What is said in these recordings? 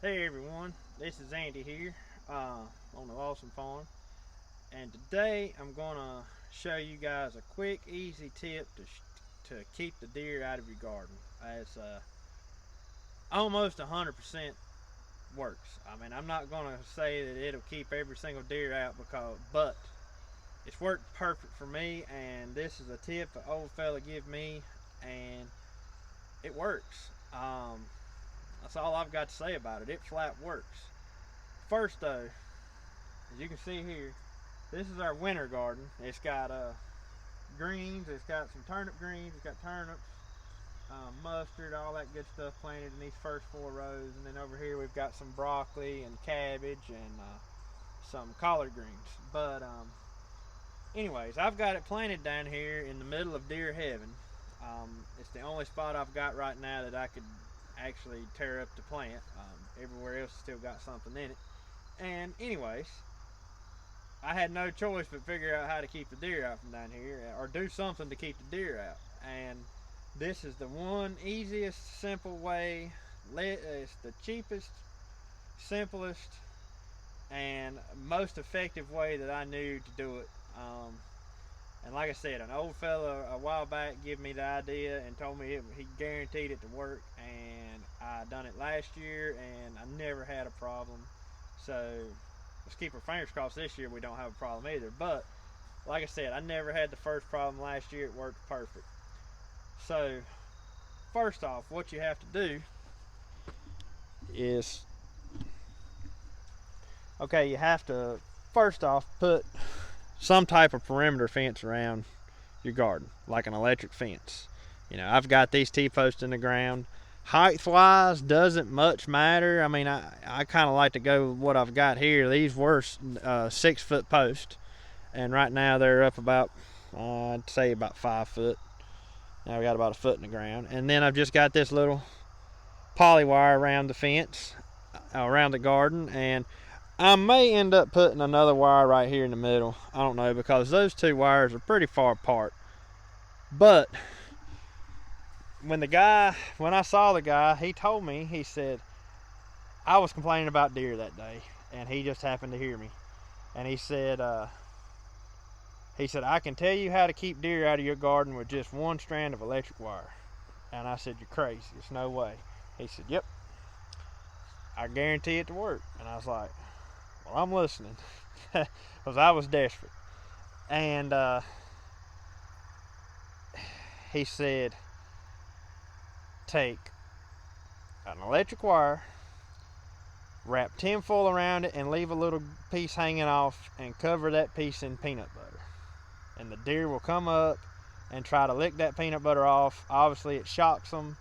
Hey everyone, this is Andy here on the Lawson Farm, and today I'm gonna show you guys a quick, easy tip to keep the deer out of your garden. As almost 100% works. I mean, I'm not gonna say that it'll keep every single deer out but it's worked perfect for me, and this is a tip an old fella gave me, and it works. That's all I've got to say about it. It flat works. First though, as you can see here, this is our winter garden. It's got greens, it's got some turnip greens, it's got turnips, mustard, all that good stuff planted in these first 4 rows. And then over here we've got some broccoli and cabbage and some collard greens. But anyways, I've got it planted down here in the middle of deer heaven. It's the only spot I've got right now that I could actually tear up to plant. Everywhere else still got something in it. And anyways, I had no choice but figure out how to keep the deer out from down here, or do something to keep the deer out. And this is the one easiest, simple way. It's the cheapest, simplest, and most effective way that I knew to do it. And like I said, an old fella a while back gave me the idea and told me he guaranteed it to work. And I done it last year, and I never had a problem. So let's keep our fingers crossed this year we don't have a problem either. But like I said, I never had the first problem last year. It worked perfect. So first off, what you have to do is, okay, you have to first off put some type of perimeter fence around your garden, like an electric fence. I've got these T-posts in the ground. Height wise doesn't much matter. I mean, I kind of like to go with what I've got here. These were 6-foot posts, and right now they're up about, I'd say about 5 foot. Now we got about a foot in the ground, and then I've just got this little poly wire around the fence, around the garden, and I may end up putting another wire right here in the middle. I don't know, because those two wires are pretty far apart. But when I saw the guy, he told me, he said, I was complaining about deer that day, and he just happened to hear me. And he said, I can tell you how to keep deer out of your garden with just one strand of electric wire. And I said, you're crazy. There's no way. He said, yep, I guarantee it to work. And I was like, well, I'm listening, because I was desperate. And he said, take an electric wire, wrap tinfoil around it, and leave a little piece hanging off, and cover that piece in peanut butter. And the deer will come up and try to lick that peanut butter off. Obviously, it shocks them,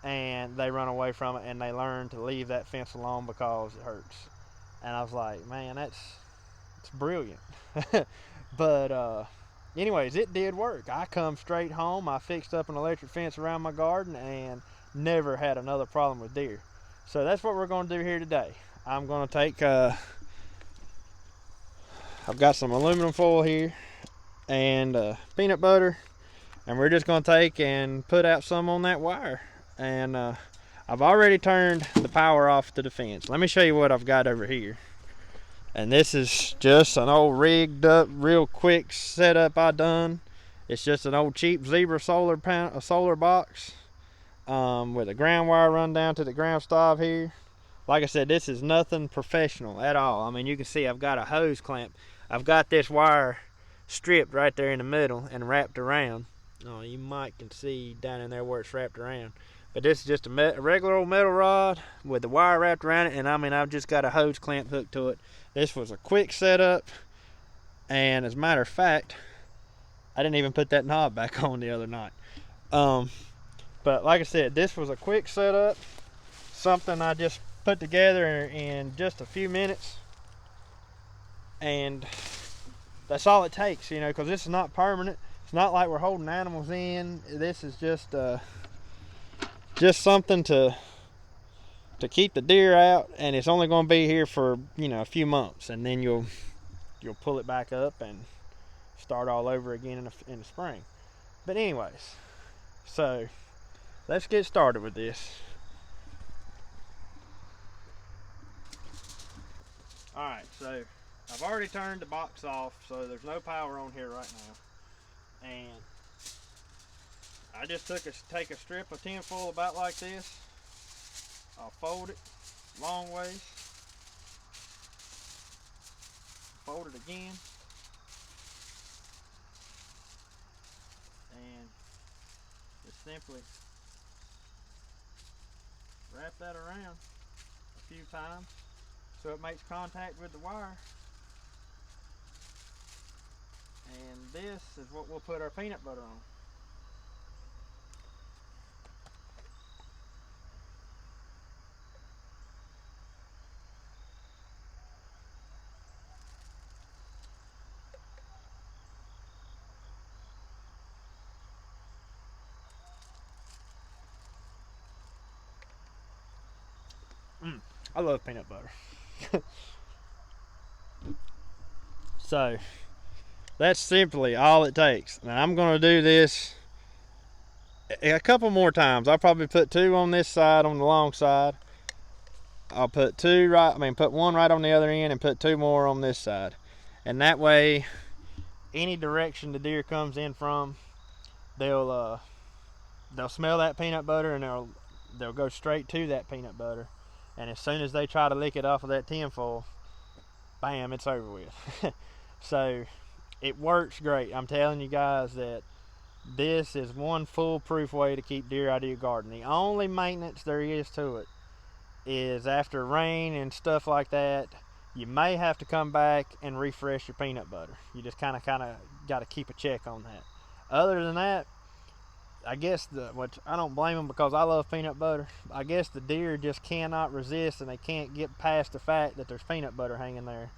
and they run away from it, and they learn to leave that fence alone because it hurts. And I was like, man, it's brilliant. But anyways, it did work. I come straight home. I fixed up an electric fence around my garden and never had another problem with deer. So that's what we're going to do here today. I'm going to take, I've got some aluminum foil here and peanut butter, and we're just going to take and put out some on that wire. And I've already turned the power off to the fence. Let me show you what I've got over here. And this is just an old rigged up, real quick setup I done. It's just an old cheap Zebra solar box with a ground wire run down to the ground stop here. Like I said, this is nothing professional at all. I mean, you can see I've got a hose clamp. I've got this wire stripped right there in the middle and wrapped around. Oh, you might can see down in there where it's wrapped around. But this is just a regular old metal rod with the wire wrapped around it, and I mean, I've just got a hose clamp hooked to it. This was a quick setup, and as a matter of fact, I didn't even put that knob back on the other night. But like I said, this was a quick setup, something I just put together in just a few minutes, and that's all it takes, because this is not permanent. It's not like we're holding animals in. This is just something to keep the deer out, and it's only going to be here for a few months, and then you'll pull it back up and start all over again in the spring. But anyways, so let's get started with this. Alright, so I've already turned the box off, so there's no power on here right now. And I just take a strip of tin foil about like this. I'll fold it long ways. Fold it again. And just simply wrap that around a few times so it makes contact with the wire. And this is what we'll put our peanut butter on. I love peanut butter. So that's simply all it takes. Now I'm going to do this a couple more times. I'll probably put 2 on this side, on the long side. I'll put put 1 right on the other end and put 2 more on this side. And that way, any direction the deer comes in from, they'll smell that peanut butter and they'll go straight to that peanut butter. And as soon as they try to lick it off of that tin foil, bam, it's over with. So it works great. I'm telling you guys that this is one foolproof way to keep deer out of your garden. The only maintenance there is to it is after rain and stuff like that, you may have to come back and refresh your peanut butter. You just kind of got to keep a check on that. Other than that, I guess which I don't blame them, because I love peanut butter. I guess the deer just cannot resist, and they can't get past the fact that there's peanut butter hanging there.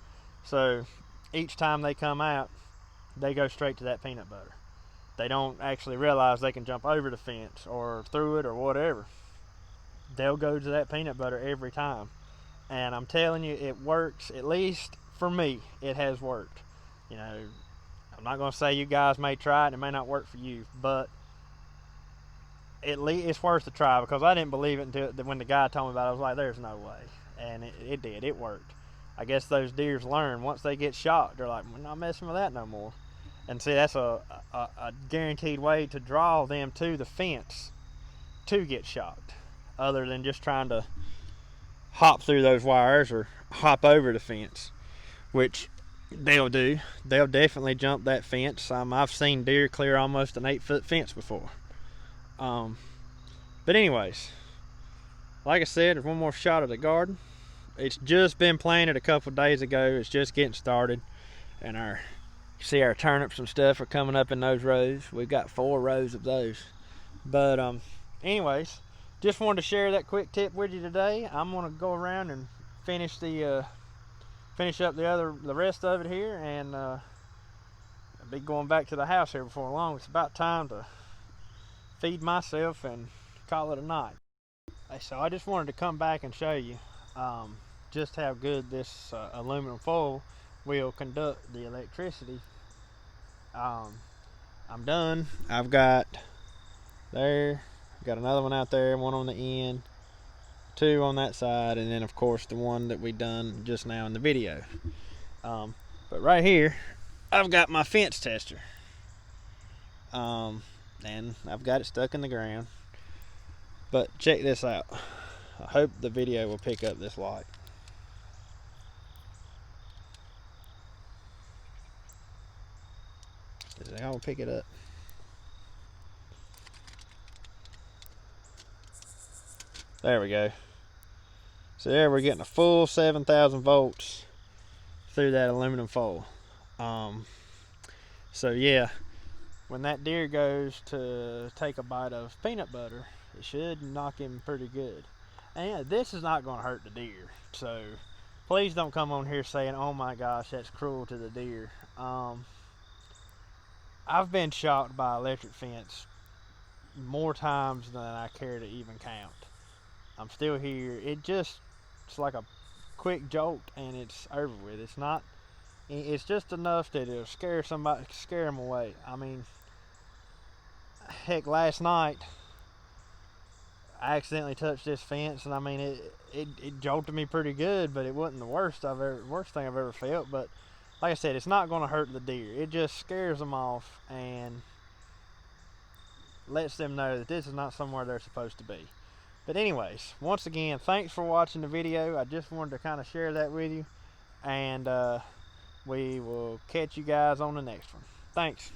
So each time they come out, they go straight to that peanut butter. They don't actually realize they can jump over the fence or through it or whatever. They'll go to that peanut butter every time. And I'm telling you, it works. At least for me, it has worked. You know, I'm not going to say you guys may try it and it may not work for you, but at least it's worth a try, because I didn't believe it until when the guy told me about it. I was like, there's no way. And it did. It worked. I guess those deers learn once they get shot. They're like, we're not messing with that no more. And see, that's a guaranteed way to draw them to the fence to get shot, other than just trying to hop through those wires or hop over the fence, which they'll do. They'll definitely jump that fence. I've seen deer clear almost an 8-foot fence before. But anyways, like I said, there's one more shot of the garden. It's just been planted a couple days ago. It's just getting started, and you see our turnips and stuff are coming up in those rows. We've got 4 rows of those. But anyways, just wanted to share that quick tip with you today. I'm going to go around and finish up the rest of it here, and I'll be going back to the house here before long. It's about time to feed myself and call it a night. So I just wanted to come back and show you just how good this aluminum foil will conduct the electricity. I'm done. I've got another one out there, 1 on the end, 2 on that side, and then of course the one that we done just now in the video. But right here I've got my fence tester, and I've got it stuck in the ground. But check this out. I hope the video will pick up this light. Is it gonna pick it up? There we go. So there we're getting a full 7,000 volts through that aluminum foil. So yeah, when that deer goes to take a bite of peanut butter, it should knock him pretty good. And this is not going to hurt the deer. So please don't come on here saying, oh my gosh, that's cruel to the deer. I've been shocked by electric fence more times than I care to even count. I'm still here. It's like a quick jolt and it's over with. It's just enough that it'll scare them away. I mean, heck, last night I accidentally touched this fence, and I mean it jolted me pretty good, but it wasn't the worst thing I've ever felt. But like I said, it's not going to hurt the deer. It just scares them off and lets them know that this is not somewhere they're supposed to be. But anyways, once again, thanks for watching the video. I just wanted to kind of share that with you, and we will catch you guys on the next one. Thanks.